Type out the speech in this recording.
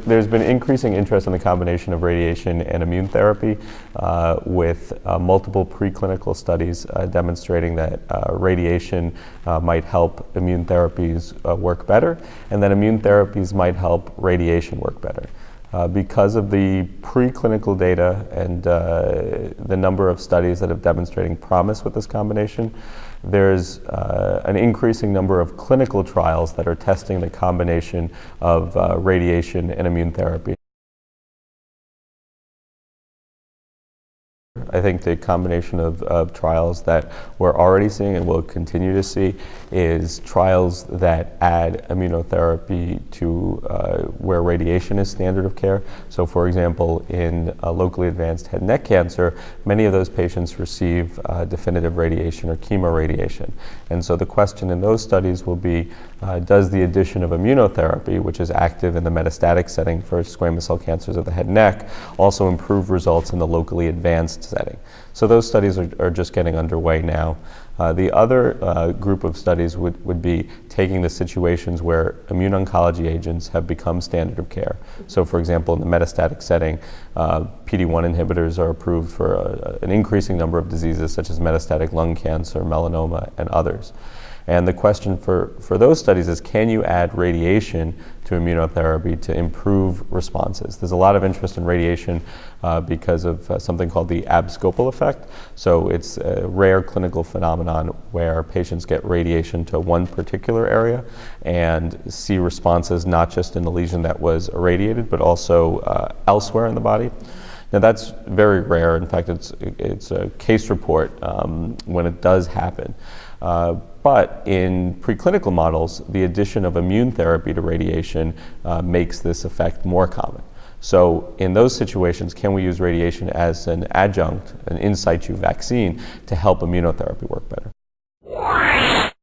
there's been increasing interest in the combination of radiation and immune therapy with multiple preclinical studies demonstrating that radiation might help immune therapies work better, and that immune therapies might help radiation work better. Because of the preclinical data and the number of studies that have demonstrating promise with this combination, there's an increasing number of clinical trials that are testing the combination of radiation and immune therapy. I think the combination of trials that we're already seeing and will continue to see is trials that add immunotherapy to where radiation is standard of care. So for example, in locally advanced head and neck cancer, many of those patients receive definitive radiation or chemoradiation. And so the question in those studies will be, does the addition of immunotherapy, which is active in the metastatic setting for squamous cell cancers of the head and neck, also improve results in the locally advanced setting? So those studies are just getting underway now. The other group of studies would be taking the situations where immune oncology agents have become standard of care. So for example, in the metastatic setting, PD-1 inhibitors are approved for an increasing number of diseases such as metastatic lung cancer, melanoma, and others. And the question for those studies is, can you add radiation to immunotherapy to improve responses? There's a lot of interest in radiation because of something called the abscopal effect. So it's a rare clinical phenomenon where patients get radiation to one particular area and see responses not just in the lesion that was irradiated, but also elsewhere in the body. Now that's very rare. In fact, it's a case report when it does happen. But in preclinical models, the addition of immune therapy to radiation makes this effect more common. So in those situations, can we use radiation as an adjunct, an in situ vaccine, to help immunotherapy work better?